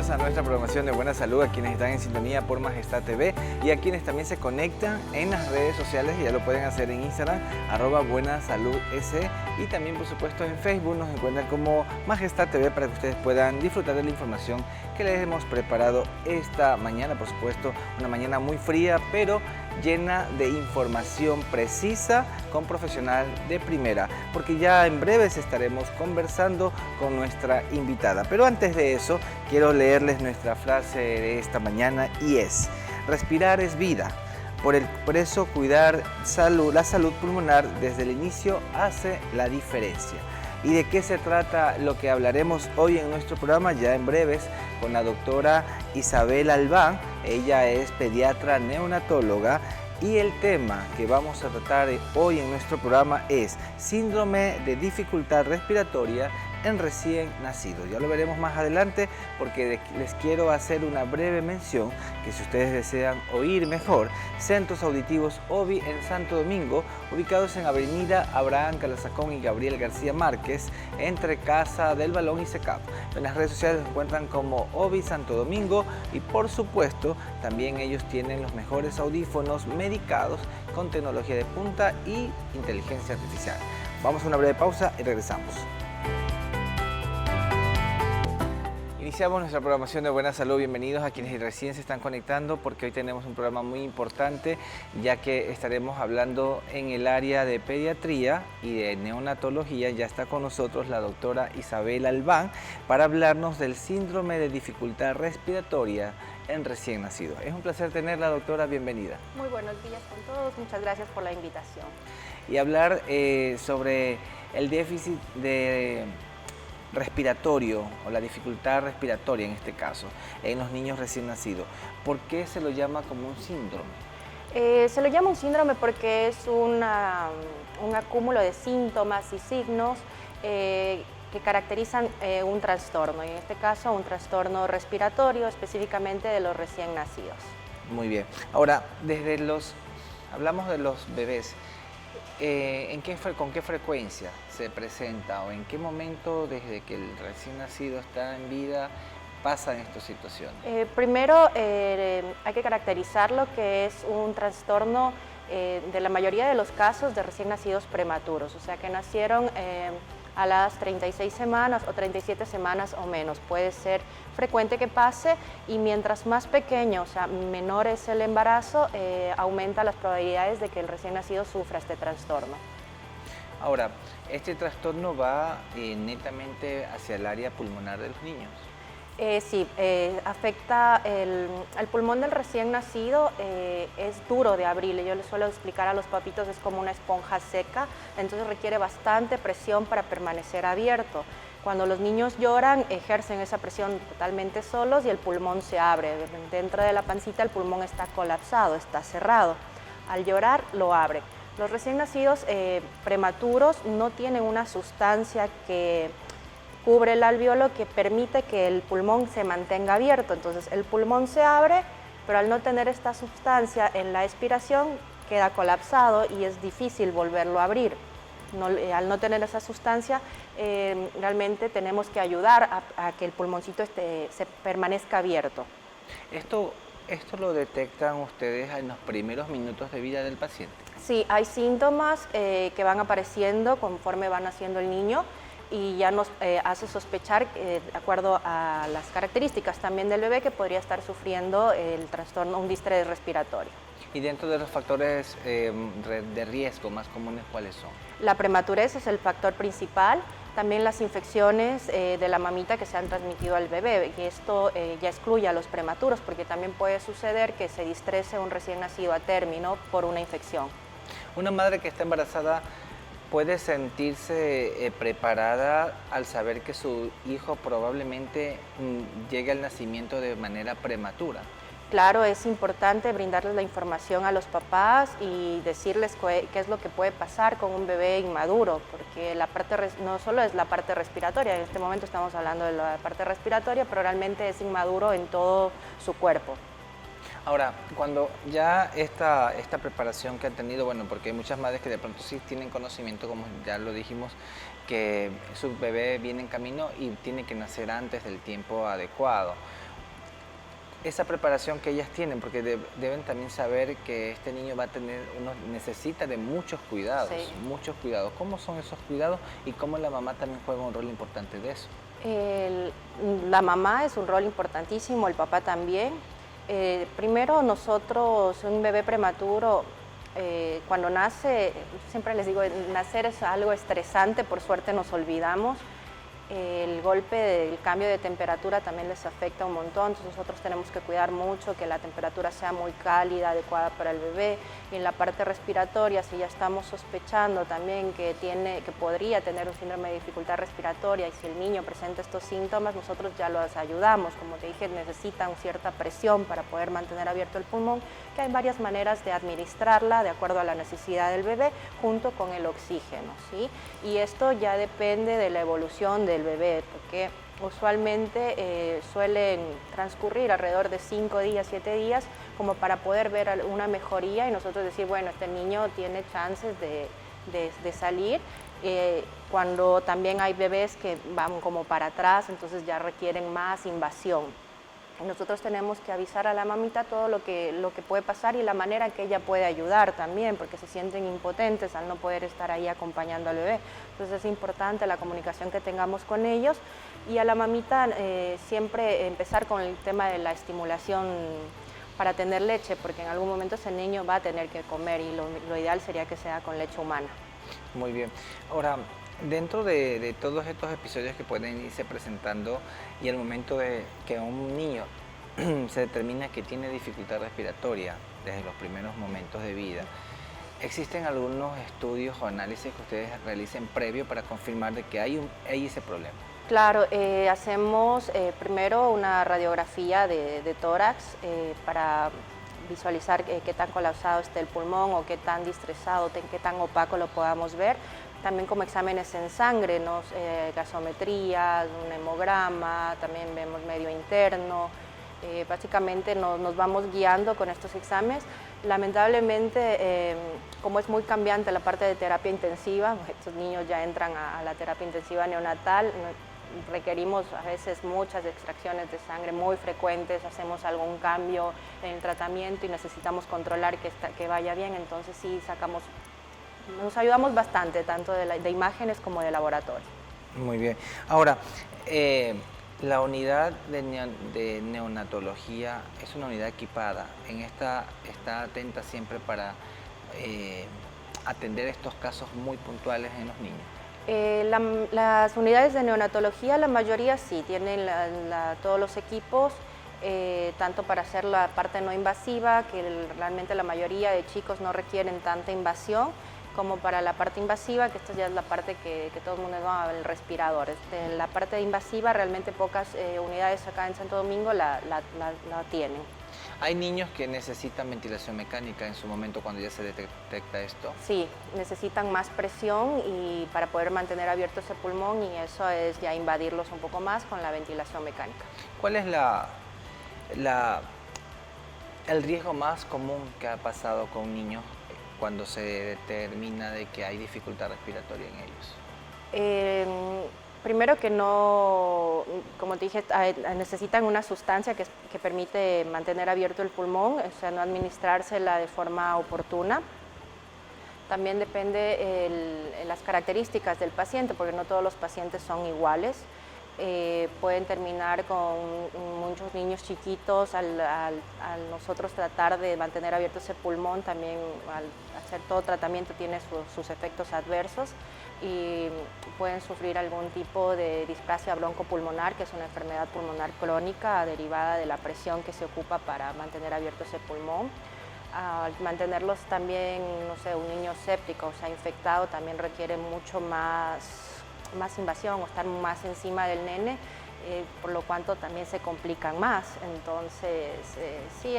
bienvenidos a nuestra programación de Buena Salud, a quienes están en sintonía por Majestad TV y a quienes también se conectan en las redes sociales, y ya lo pueden hacer en Instagram, @buenasaludS, y también por supuesto en Facebook nos encuentran como Majestad TV para que ustedes puedan disfrutar de la información que les hemos preparado esta mañana. Por supuesto, una mañana muy fría, pero llena de información precisa con profesional de primera, porque ya en breves estaremos conversando con nuestra invitada. Pero antes de eso, quiero leerles nuestra frase de esta mañana, y es: respirar es vida. Por eso cuidar la salud pulmonar desde el inicio hace la diferencia. ¿Y de qué se trata lo que hablaremos hoy en nuestro programa? Ya en breves, con la doctora Isabel Albán. Ella es pediatra neonatóloga y el tema que vamos a tratar hoy en nuestro programa es síndrome de dificultad respiratoria en recién nacido. Ya lo veremos más adelante, porque les quiero hacer una breve mención que, si ustedes desean oír mejor, Centros Auditivos OBI en Santo Domingo, ubicados en Avenida Abraham Calazacón y Gabriel García Márquez, entre Casa del Balón y SECAP. En las redes sociales se encuentran como OBI Santo Domingo, y por supuesto también ellos tienen los mejores audífonos medicados con tecnología de punta y inteligencia artificial. Vamos a una breve pausa y regresamos. Iniciamos nuestra programación de Buena Salud. Bienvenidos a quienes recién se están conectando, porque hoy tenemos un programa muy importante, ya que estaremos hablando en el área de pediatría y de neonatología. Ya está con nosotros la doctora Isabel Albán para hablarnos del síndrome de dificultad respiratoria en recién nacido. Es un placer tenerla, doctora. Bienvenida. Muy buenos días con todos. Muchas gracias por la invitación. Y hablar sobre el déficit de respiratorio, o la dificultad respiratoria en este caso, en los niños recién nacidos. ¿Por qué se lo llama como un síndrome? Se lo llama un síndrome porque es un acúmulo de síntomas y signos que caracterizan un trastorno, y en este caso un trastorno respiratorio, específicamente de los recién nacidos. Muy bien. Ahora, hablamos de los bebés. ¿Con qué frecuencia se presenta, o en qué momento desde que el recién nacido está en vida pasan estas situaciones? Primero hay que caracterizarlo que es un trastorno de la mayoría de los casos de recién nacidos prematuros, o sea que nacieron a las 36 semanas o 37 semanas o menos. Puede ser frecuente que pase, y mientras más pequeño, o sea, menor es el embarazo, aumenta las probabilidades de que el recién nacido sufra este trastorno. Ahora, ¿este trastorno va netamente hacia el área pulmonar de los niños? Sí, afecta el pulmón del recién nacido. Es duro de abrir. Yo les suelo explicar a los papitos, es como una esponja seca, entonces requiere bastante presión para permanecer abierto. Cuando los niños lloran, ejercen esa presión totalmente solos y el pulmón se abre. Dentro de la pancita el pulmón está colapsado, está cerrado. Al llorar lo abre. Los recién nacidos prematuros no tienen una sustancia que cubre el alvéolo que permite que el pulmón se mantenga abierto. Entonces el pulmón se abre, pero al no tener esta sustancia en la expiración queda colapsado y es difícil volverlo a abrir. Al no tener esa sustancia, realmente tenemos que ayudar a que el pulmoncito se permanezca abierto. ¿Esto lo detectan ustedes en los primeros minutos de vida del paciente? Sí, hay síntomas que van apareciendo conforme va naciendo el niño, y ya nos hace sospechar, de acuerdo a las características también del bebé, que podría estar sufriendo el trastorno, un distrés respiratorio. ¿Y dentro de los factores de riesgo más comunes, cuáles son? La prematurez es el factor principal, también las infecciones de la mamita que se han transmitido al bebé, y esto ya excluye a los prematuros, porque también puede suceder que se distrese un recién nacido a término por una infección. Una madre que está embarazada puede sentirse preparada al saber que su hijo probablemente llegue al nacimiento de manera prematura. Claro, es importante brindarles la información a los papás y decirles qué es lo que puede pasar con un bebé inmaduro, porque no solo es la parte respiratoria, en este momento estamos hablando de la parte respiratoria, pero realmente es inmaduro en todo su cuerpo. Ahora, cuando ya esta preparación que han tenido, bueno, porque hay muchas madres que de pronto sí tienen conocimiento, como ya lo dijimos, que su bebé viene en camino y tiene que nacer antes del tiempo adecuado. esa preparación que ellas tienen, porque deben también saber que este niño va a necesita de muchos cuidados, Sí. muchos cuidados. ¿Cómo son esos cuidados y cómo la mamá también juega un rol importante de eso? La mamá es un rol importantísimo, el papá también. Primero nosotros, un bebé prematuro, cuando nace, siempre les digo, nacer es algo estresante, por suerte nos olvidamos. El golpe del cambio de temperatura también les afecta un montón, entonces nosotros tenemos que cuidar mucho que la temperatura sea muy cálida, adecuada para el bebé. Y en la parte respiratoria, si ya estamos sospechando también que podría tener un síndrome de dificultad respiratoria y si el niño presenta estos síntomas, nosotros ya los ayudamos. Como te dije, necesitan cierta presión para poder mantener abierto el pulmón, que hay varias maneras de administrarla de acuerdo a la necesidad del bebé, junto con el oxígeno, ¿sí? Y esto ya depende de la evolución del bebé, porque usualmente suelen transcurrir alrededor de 5 días, 7 días, como para poder ver una mejoría y nosotros decir, bueno, este niño tiene chances de salir. Cuando también hay bebés que van como para atrás, entonces ya requieren más invasión. Nosotros tenemos que avisar a la mamita todo lo que puede pasar y la manera que ella puede ayudar también, porque se sienten impotentes al no poder estar ahí acompañando al bebé. Entonces es importante la comunicación que tengamos con ellos y a la mamita siempre empezar con el tema de la estimulación para tener leche, porque en algún momento ese niño va a tener que comer y lo ideal sería que sea con leche humana. Muy bien. Ahora, dentro de todos estos episodios que pueden irse presentando y el momento de que un niño se determina que tiene dificultad respiratoria desde los primeros momentos de vida, ¿existen algunos estudios o análisis que ustedes realicen previo para confirmar de que hay ese problema? Claro, hacemos primero una radiografía de tórax para visualizar qué tan colapsado esté el pulmón o qué tan distresado, qué tan opaco lo podamos ver. También como exámenes en sangre, gasometrías, un hemograma, también vemos medio interno. Básicamente nos vamos guiando con estos exámenes. Lamentablemente, como es muy cambiante la parte de terapia intensiva, estos niños ya entran a la terapia intensiva neonatal, requerimos a veces muchas extracciones de sangre muy frecuentes, hacemos algún cambio en el tratamiento y necesitamos controlar que vaya bien, entonces sí nos ayudamos bastante, tanto de imágenes como de laboratorio. Muy bien. Ahora, la unidad de neonatología es una unidad equipada. Está atenta siempre para atender estos casos muy puntuales en los niños. Las unidades de neonatología, la mayoría sí, tienen todos los equipos, tanto para hacer la parte no invasiva, que realmente la mayoría de chicos no requieren tanta invasión, como para la parte invasiva, que esta ya es la parte que todo el mundo va el respirador. La parte invasiva, realmente pocas unidades acá en Santo Domingo la tienen. ¿Hay niños que necesitan ventilación mecánica en su momento cuando ya se detecta esto? Sí, necesitan más presión y para poder mantener abierto ese pulmón y eso es ya invadirlos un poco más con la ventilación mecánica. ¿Cuál es el riesgo más común que ha pasado con niños cuando se determina de que hay dificultad respiratoria en ellos? Primero que no, como te dije, necesitan una sustancia que permite mantener abierto el pulmón, o sea, no administrársela de forma oportuna. También depende las características del paciente, porque no todos los pacientes son iguales. Pueden terminar con muchos niños chiquitos al nosotros tratar de mantener abierto ese pulmón, también al hacer todo tratamiento tiene sus efectos adversos y pueden sufrir algún tipo de displasia broncopulmonar, que es una enfermedad pulmonar crónica derivada de la presión que se ocupa para mantener abierto ese pulmón. Al mantenerlos también, no sé, un niño séptico, o sea, infectado, también requiere mucho más invasión o estar más encima del nene, por lo cual también se complican más. Entonces, sí,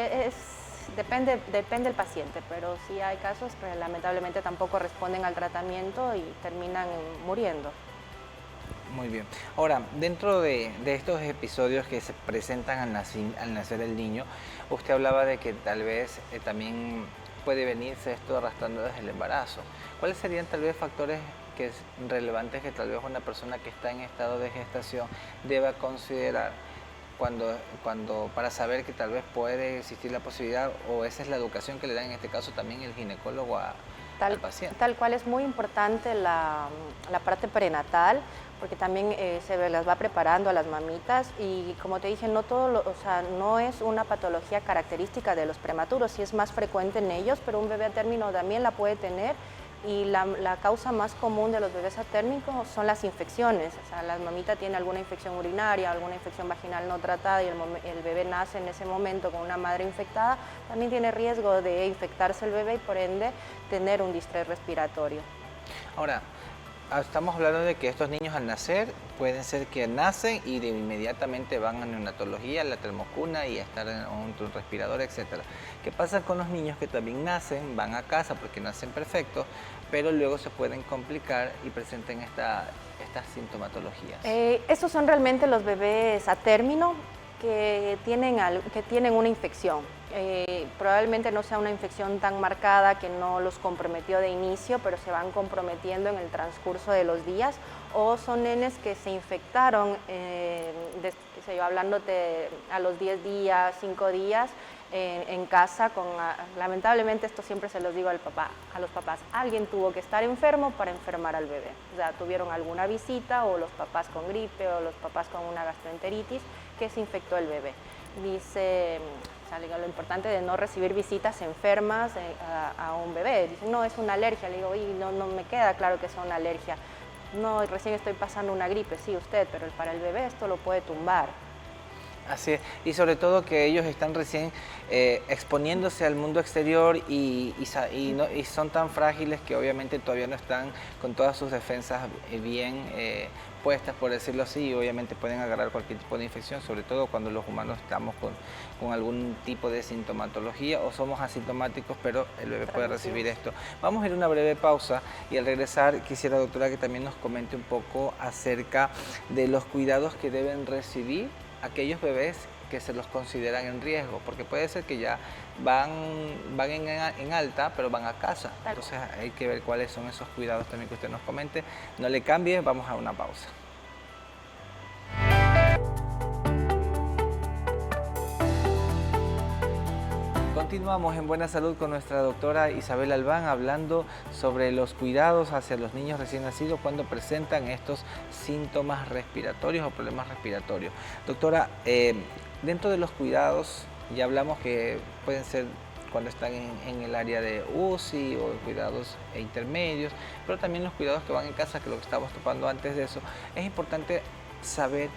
depende del paciente, pero sí hay casos que lamentablemente tampoco responden al tratamiento y terminan muriendo. Muy bien. Ahora, dentro de estos episodios que se presentan al nacer el niño, usted hablaba de que tal vez también puede venirse esto arrastrando desde el embarazo. ¿Cuáles serían tal vez factores relevantes que tal vez una persona que está en estado de gestación deba considerar para saber que tal vez puede existir la posibilidad, o esa es la educación que le da en este caso también el ginecólogo al paciente? Tal cual, es muy importante la parte prenatal, porque también se las va preparando a las mamitas y como te dije, no todo, o sea, no es una patología característica de los prematuros, sí es más frecuente en ellos, pero un bebé a término también la puede tener. Y la causa más común de los bebés atérmicos son las infecciones. O sea, la mamita tiene alguna infección urinaria, alguna infección vaginal no tratada y el bebé nace en ese momento con una madre infectada, también tiene riesgo de infectarse el bebé y por ende tener un distrés respiratorio. Ahora, estamos hablando de que estos niños al nacer pueden ser que nacen y de inmediatamente van a neonatología, a la termocuna y a estar en un respirador, etc. ¿Qué pasa con los niños que también nacen, van a casa porque nacen perfectos, pero luego se pueden complicar y presentan estas sintomatologías? Estos son realmente los bebés a término que tienen una infección. Probablemente no sea una infección tan marcada que no los comprometió de inicio, pero se van comprometiendo en el transcurso de los días, o son nenes que se infectaron, hablándote a los 10 días, 5 días, en casa, lamentablemente esto siempre se los digo a los papás, alguien tuvo que estar enfermo para enfermar al bebé. O sea, tuvieron alguna visita o los papás con gripe o los papás con una gastroenteritis que se infectó el bebé. Dice, o sea, lo importante de no recibir visitas enfermas a un bebé. Dice, no, es una alergia. Le digo, no me queda claro que es una alergia. No, recién estoy pasando una gripe, sí, usted, pero para el bebé esto lo puede tumbar. Así es, y sobre todo que ellos están recién exponiéndose al mundo exterior y son tan frágiles que obviamente todavía no están con todas sus defensas bien puestas, por decirlo así, y obviamente pueden agarrar cualquier tipo de infección, sobre todo cuando los humanos estamos con algún tipo de sintomatología o somos asintomáticos, pero el bebé puede recibir esto. Vamos a ir a una breve pausa y al regresar quisiera, doctora, que también nos comente un poco acerca de los cuidados que deben recibir aquellos bebés que se los consideran en riesgo, porque puede ser que ya van en alta, pero van a casa. Entonces hay que ver cuáles son esos cuidados también que usted nos comente. No le cambie, vamos a una pausa. Continuamos en Buena Salud con nuestra doctora Isabel Albán hablando sobre los cuidados hacia los niños recién nacidos cuando presentan estos síntomas respiratorios o problemas respiratorios. Doctora, dentro de los cuidados ya hablamos que pueden ser cuando están en el área de UCI o cuidados intermedios, pero también los cuidados que van en casa, que es lo que estábamos topando antes de eso. Es importante saber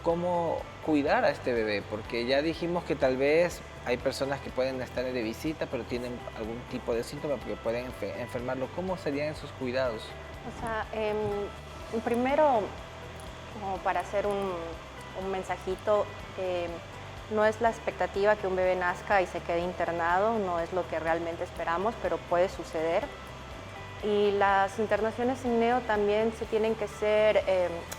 cómo cuidar a este bebé, porque ya dijimos que tal vez hay personas que pueden estar de visita, pero tienen algún tipo de síntoma porque pueden enfermarlo. ¿Cómo serían esos cuidados? O sea, primero, como para hacer un mensajito, no es la expectativa que un bebé nazca y se quede internado, no es lo que realmente esperamos, pero puede suceder. Y las internaciones en neo también se tienen que ser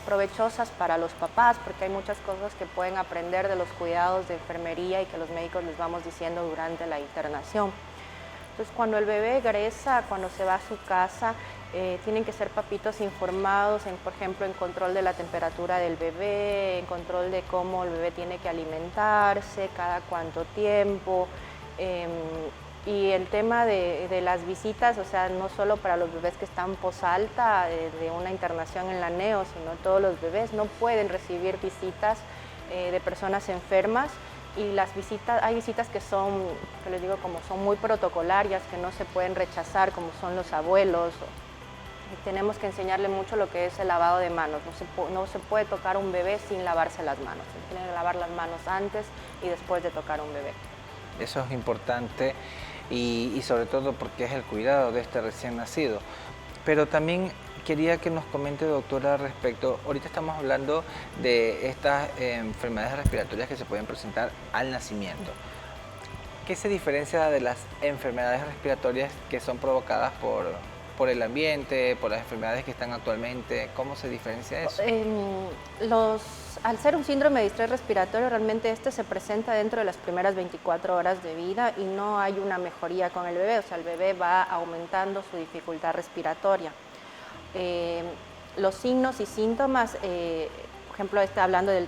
provechosas para los papás, porque hay muchas cosas que pueden aprender de los cuidados de enfermería y que los médicos les vamos diciendo durante la internación. Entonces, cuando el bebé egresa, cuando se va a su casa, tienen que ser papitos informados, por ejemplo, en control de la temperatura del bebé, en control de cómo el bebé tiene que alimentarse, cada cuánto tiempo. Y el tema de las visitas, o sea, no solo para los bebés que están posalta de una internación en la neo, sino todos los bebés no pueden recibir visitas de personas enfermas. Y hay visitas que son, que les digo, como son muy protocolarias, que no se pueden rechazar, como son los abuelos. Y tenemos que enseñarle mucho lo que es el lavado de manos. No se puede tocar a un bebé sin lavarse las manos. Se tienen que lavar las manos antes y después de tocar a un bebé. Eso es importante y sobre todo porque es el cuidado de este recién nacido. Pero también quería que nos comente, doctora, respecto, ahorita estamos hablando de estas enfermedades respiratorias que se pueden presentar al nacimiento. ¿Qué se diferencia de las enfermedades respiratorias que son provocadas por el ambiente, por las enfermedades que están actualmente? ¿Cómo se diferencia eso? Al ser un síndrome de distrés respiratorio, realmente se presenta dentro de las primeras 24 horas de vida y no hay una mejoría con el bebé, o sea, el bebé va aumentando su dificultad respiratoria. Los signos y síntomas ejemplo, hablando del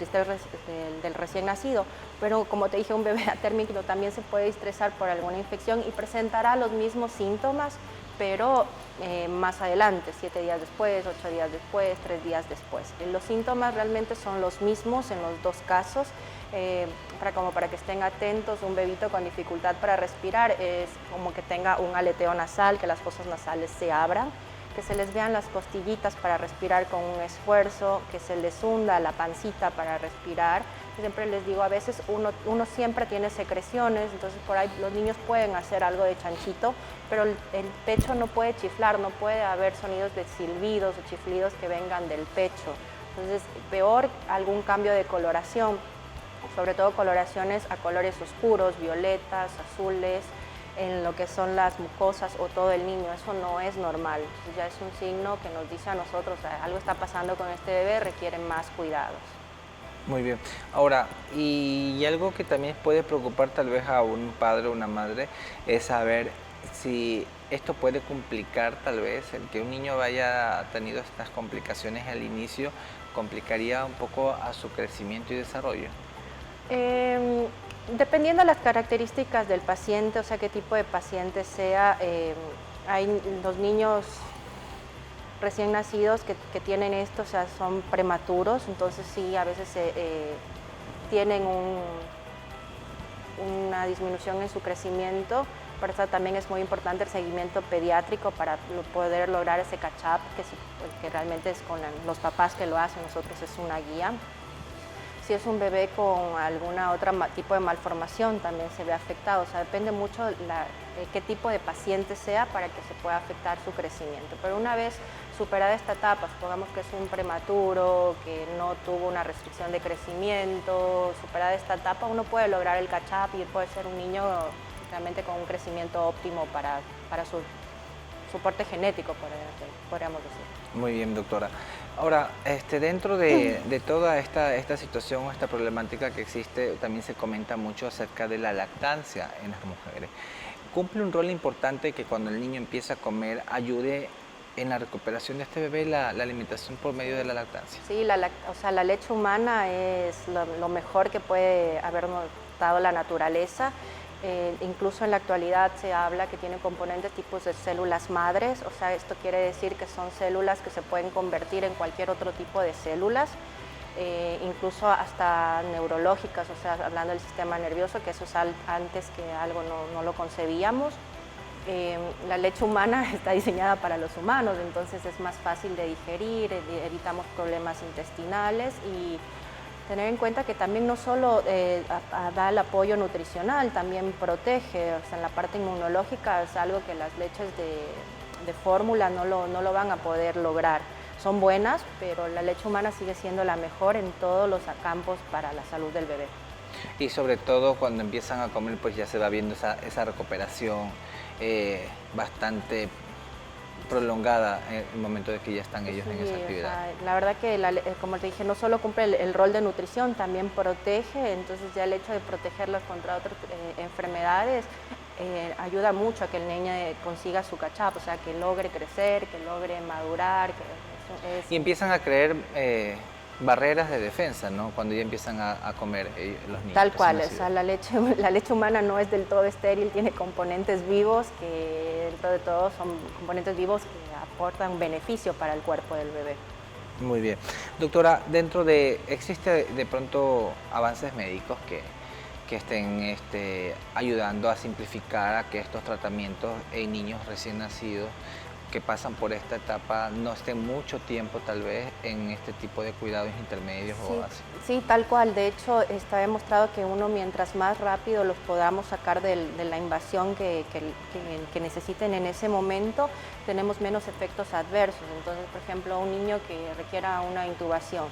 recién nacido, pero como te dije, un bebé atérmico también se puede estresar por alguna infección y presentará los mismos síntomas, pero más adelante, 7 días después, 8 días después, 3 días después. Los síntomas realmente son los mismos en los dos casos, para que estén atentos. Un bebito con dificultad para respirar es como que tenga un aleteo nasal, que las fosas nasales se abran, que se les vean las costillitas para respirar con un esfuerzo, que se les hunda la pancita para respirar. Siempre les digo, a veces uno siempre tiene secreciones, entonces por ahí los niños pueden hacer algo de chanchito, pero el pecho no puede chiflar, no puede haber sonidos de silbidos o chiflidos que vengan del pecho. Entonces, peor algún cambio de coloración, sobre todo coloraciones a colores oscuros, violetas, azules, en lo que son las mucosas o todo el niño. Eso no es normal. Entonces ya es un signo que nos dice a nosotros, algo está pasando con este bebé, requiere más cuidados. Muy bien. Ahora, y algo que también puede preocupar tal vez a un padre o una madre es saber si esto puede complicar tal vez el que un niño haya tenido estas complicaciones al inicio, complicaría un poco a su crecimiento y desarrollo. Dependiendo de las características del paciente, o sea, qué tipo de paciente sea, hay los niños recién nacidos que tienen esto, o sea, son prematuros, entonces sí, a veces tienen una disminución en su crecimiento. Por eso también es muy importante el seguimiento pediátrico para poder lograr ese catch-up, que realmente es con los papás que lo hacen, nosotros es una guía. Si es un bebé con alguna otra tipo de malformación, también se ve afectado. O sea, depende mucho de qué tipo de paciente sea para que se pueda afectar su crecimiento. Pero una vez superada esta etapa, supongamos que es un prematuro, que no tuvo una restricción de crecimiento, superada esta etapa, uno puede lograr el catch-up y puede ser un niño realmente con un crecimiento óptimo para su soporte genético, podríamos decir. Muy bien, doctora. Ahora, dentro de toda esta situación o esta problemática que existe, también se comenta mucho acerca de la lactancia en las mujeres. ¿Cumple un rol importante que cuando el niño empieza a comer ayude en la recuperación de este bebé la alimentación por medio de la lactancia? Sí, la leche humana es lo mejor que puede habernos dado la naturaleza. Incluso en la actualidad se habla que tiene componentes tipos de células madres, o sea, esto quiere decir que son células que se pueden convertir en cualquier otro tipo de células, incluso hasta neurológicas, o sea, hablando del sistema nervioso, que eso es antes que algo no lo concebíamos. La leche humana está diseñada para los humanos, entonces es más fácil de digerir, evitamos problemas intestinales y tener en cuenta que también no solo da el apoyo nutricional, también protege, o sea, en la parte inmunológica es algo que las leches de fórmula no lo van a poder lograr. Son buenas, pero la leche humana sigue siendo la mejor en todos los campos para la salud del bebé. Y sobre todo cuando empiezan a comer, pues ya se va viendo esa recuperación bastante prolongada en el momento de que ya están ellos en esa actividad. O sea, la verdad que, como te dije, no solo cumple el rol de nutrición, también protege, entonces ya el hecho de protegerlos contra otras enfermedades ayuda mucho a que el niño consiga su catch-up, o sea, que logre crecer, que logre madurar. Y empiezan a creer barreras de defensa, ¿no? Cuando ya empiezan a comer los niños. Tal cual, o sea, la leche humana no es del todo estéril, tiene componentes vivos que dentro de todo son componentes vivos que aportan beneficio para el cuerpo del bebé. Muy bien. Doctora, ¿existe de pronto avances médicos que estén ayudando a simplificar a que estos tratamientos en niños recién nacidos que pasan por esta etapa no estén mucho tiempo tal vez en este tipo de cuidados intermedios o así? Sí, tal cual. De hecho, está demostrado que uno mientras más rápido los podamos sacar de la invasión que necesiten en ese momento, tenemos menos efectos adversos. Entonces, por ejemplo, un niño que requiera una intubación,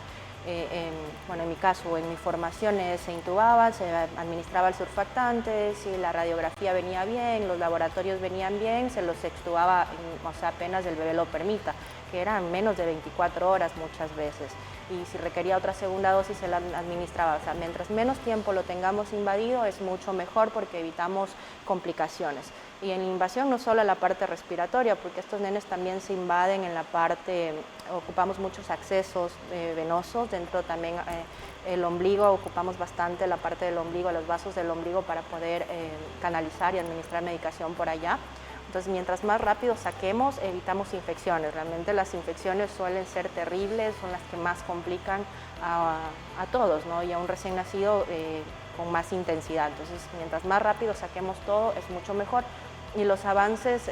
en mi caso, en mi formación se intubaba, se administraba el surfactante, si la radiografía venía bien, los laboratorios venían bien, se los extubaba, o sea, apenas el bebé lo permita, que eran menos de 24 horas muchas veces. y si requería otra segunda dosis se la administraba. O sea, mientras menos tiempo lo tengamos invadido es mucho mejor porque evitamos complicaciones. Y en la invasión no solo la parte respiratoria, porque estos nenes también se invaden en la parte, ocupamos muchos accesos venosos, dentro también el ombligo, ocupamos bastante la parte del ombligo, los vasos del ombligo para poder canalizar y administrar medicación por allá. Entonces, mientras más rápido saquemos, evitamos infecciones. Realmente las infecciones suelen ser terribles, son las que más complican a todos, ¿no? Y a un recién nacido con más intensidad. Entonces, mientras más rápido saquemos todo, es mucho mejor. Y los avances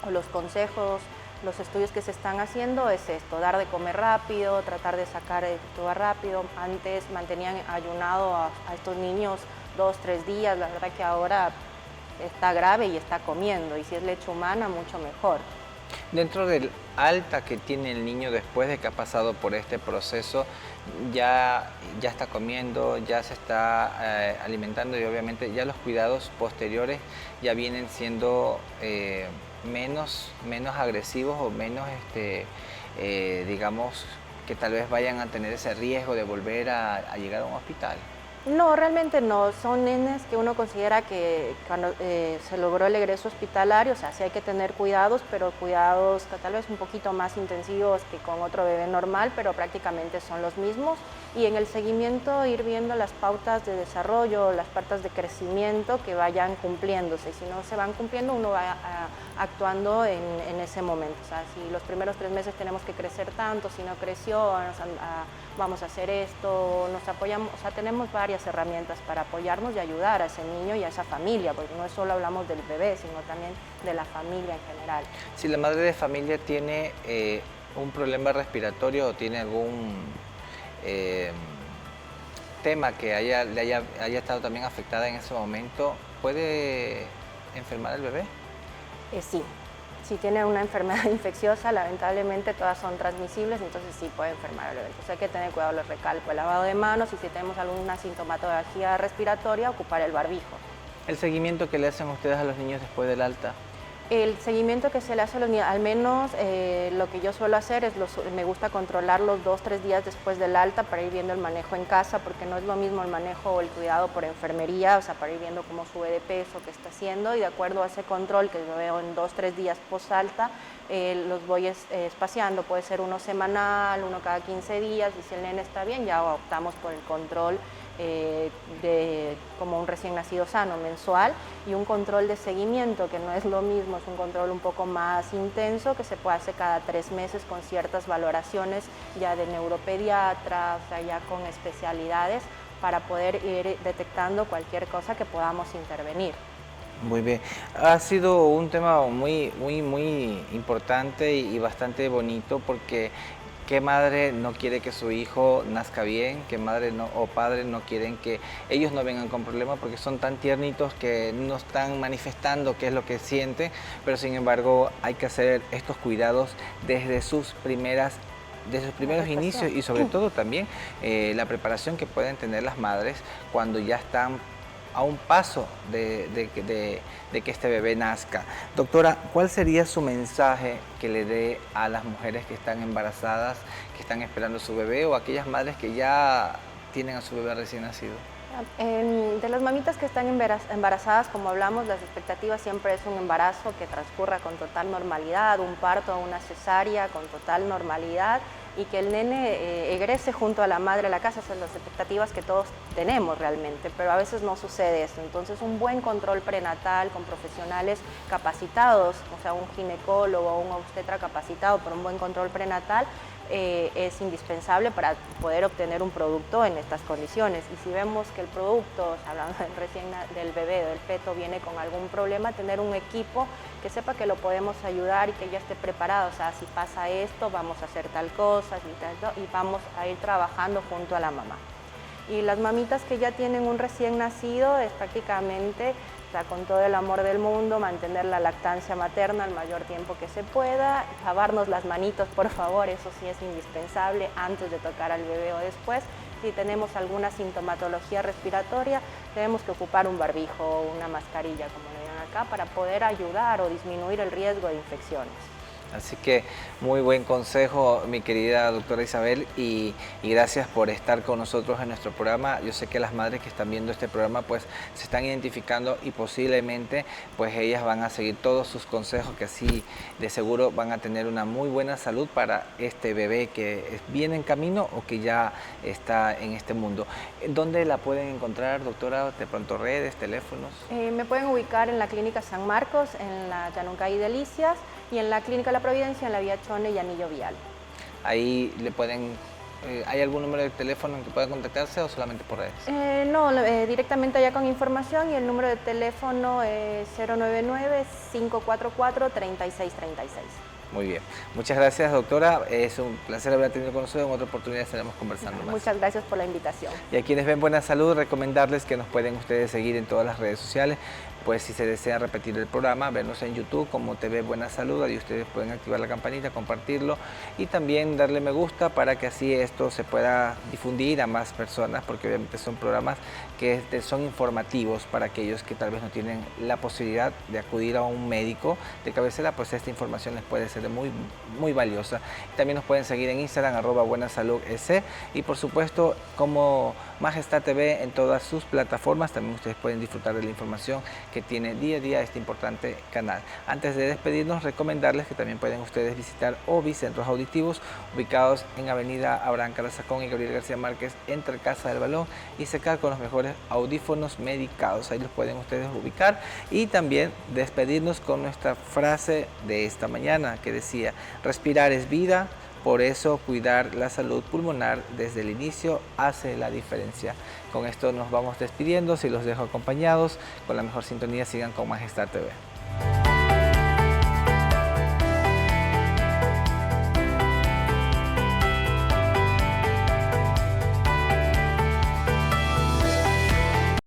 o los consejos, los estudios que se están haciendo es esto, dar de comer rápido, tratar de sacar todo rápido. Antes mantenían ayunado a estos niños 2, 3 días, la verdad que ahora está grave y está comiendo, y si es leche humana, mucho mejor. Dentro del alta que tiene el niño después de que ha pasado por este proceso, ya está comiendo, ya se está alimentando, y obviamente ya los cuidados posteriores ya vienen siendo menos agresivos o menos, digamos, que tal vez vayan a tener ese riesgo de volver a llegar a un hospital. No, realmente no. Son nenes que uno considera que cuando se logró el egreso hospitalario, o sea, sí hay que tener cuidados, pero cuidados que tal vez un poquito más intensivos que con otro bebé normal, pero prácticamente son los mismos. Y en el seguimiento ir viendo las pautas de desarrollo, las pautas de crecimiento que vayan cumpliéndose. Si no se van cumpliendo, uno va actuando en ese momento. O sea, si los primeros 3 meses tenemos que crecer tanto, si no creció, vamos a hacer esto, nos apoyamos, o sea, tenemos varias herramientas para apoyarnos y ayudar a ese niño y a esa familia, porque no solo hablamos del bebé, sino también de la familia en general. Si la madre de familia tiene un problema respiratorio o tiene algún tema que haya estado también afectada en ese momento, ¿puede enfermar el bebé? Sí. Si tiene una enfermedad infecciosa, lamentablemente todas son transmisibles, entonces sí puede enfermar al bebé. Entonces hay que tener cuidado, les recalco, el lavado de manos, y si tenemos alguna sintomatología respiratoria, ocupar el barbijo. ¿El seguimiento que le hacen ustedes a los niños después del alta? El seguimiento que se le hace a los niños, al menos lo que yo suelo hacer es, me gusta controlarlos 2, 3 días después del alta para ir viendo el manejo en casa, porque no es lo mismo el manejo o el cuidado por enfermería, o sea, para ir viendo cómo sube de peso, qué está haciendo, y de acuerdo a ese control que yo veo en 2, 3 días post alta, los voy espaciando, puede ser uno semanal, uno cada 15 días, y si el nene está bien, ya optamos por el control como un recién nacido sano mensual, y un control de seguimiento que no es lo mismo, es un control un poco más intenso que se puede hacer cada 3 meses con ciertas valoraciones ya de neuropediatra, o sea, ya con especialidades para poder ir detectando cualquier cosa que podamos intervenir. Muy bien, ha sido un tema muy importante y bastante bonito, porque ¿qué madre no quiere que su hijo nazca bien? ¿Qué madre o padre no quieren que ellos no vengan con problemas? Porque son tan tiernitos que no están manifestando qué es lo que sienten, pero sin embargo hay que hacer estos cuidados desde sus primeros inicios, y sobre todo también la preparación que pueden tener las madres cuando ya están a un paso de que este bebé nazca. Doctora, ¿cuál sería su mensaje que le dé a las mujeres que están embarazadas, que están esperando su bebé, o a aquellas madres que ya tienen a su bebé recién nacido? De las mamitas que están embarazadas, como hablamos, las expectativas siempre es un embarazo que transcurra con total normalidad, un parto o una cesárea con total normalidad, y que el nene egrese junto a la madre a la casa. Esas son las expectativas que todos tenemos realmente, pero a veces no sucede eso. Entonces, un buen control prenatal con profesionales capacitados, o sea, un ginecólogo o un obstetra capacitado por un buen control prenatal, es indispensable para poder obtener un producto en estas condiciones. Y si vemos que el producto, hablando del bebé o del feto, viene con algún problema, tener un equipo que sepa que lo podemos ayudar y que ya esté preparado. O sea, si pasa esto, vamos a hacer tal cosa y vamos a ir trabajando junto a la mamá. Y las mamitas que ya tienen un recién nacido, es prácticamente, o sea, con todo el amor del mundo, mantener la lactancia materna el mayor tiempo que se pueda, lavarnos las manitos, por favor, eso sí es indispensable antes de tocar al bebé o después. Si tenemos alguna sintomatología respiratoria, tenemos que ocupar un barbijo o una mascarilla, como le llaman acá, para poder ayudar o disminuir el riesgo de infecciones. Así que muy buen consejo, mi querida doctora Isabel, y gracias por estar con nosotros en nuestro programa. Yo sé que las madres que están viendo este programa pues se están identificando y posiblemente pues ellas van a seguir todos sus consejos, que así de seguro van a tener una muy buena salud para este bebé que viene en camino o que ya está en este mundo. ¿Dónde la pueden encontrar, doctora? De pronto, redes, teléfonos. Me pueden ubicar en la Clínica San Marcos, en la Yanuncay Delicias, y en la Clínica La Providencia, en la Vía Chone y Anillo Vial. Ahí le pueden, ¿hay algún número de teléfono en que pueda contactarse o solamente por redes? No, directamente allá con información, y el número de teléfono es 099-544-3636. Muy bien. Muchas gracias, doctora. Es un placer haber tenido con nosotros. En otra oportunidad estaremos conversando más. Muchas gracias por la invitación. Y a quienes ven Buena Salud, recomendarles que nos pueden ustedes seguir en todas las redes sociales. Pues si se desea repetir el programa, vernos en YouTube como TV Buena Salud, ahí ustedes pueden activar la campanita, compartirlo y también darle me gusta para que así esto se pueda difundir a más personas, porque obviamente son programas que son informativos para aquellos que tal vez no tienen la posibilidad de acudir a un médico de cabecera, pues esta información les puede ser muy valiosa. También nos pueden seguir en Instagram, @buenasaludec, y por supuesto como Majestad TV en todas sus plataformas. También ustedes pueden disfrutar de la información que tiene día a día este importante canal. Antes de despedirnos, recomendarles que también pueden ustedes visitar OBI, Centros Auditivos, ubicados en Avenida Abraham Carazacón y Gabriel García Márquez, entre Casa del Balón y Secar, con los mejores audífonos medicados. Ahí los pueden ustedes ubicar. Y también despedirnos con nuestra frase de esta mañana que decía: respirar es vida. Por eso cuidar la salud pulmonar desde el inicio hace la diferencia. Con esto nos vamos despidiendo. Si los dejo acompañados con la mejor sintonía, sigan con Majestad TV.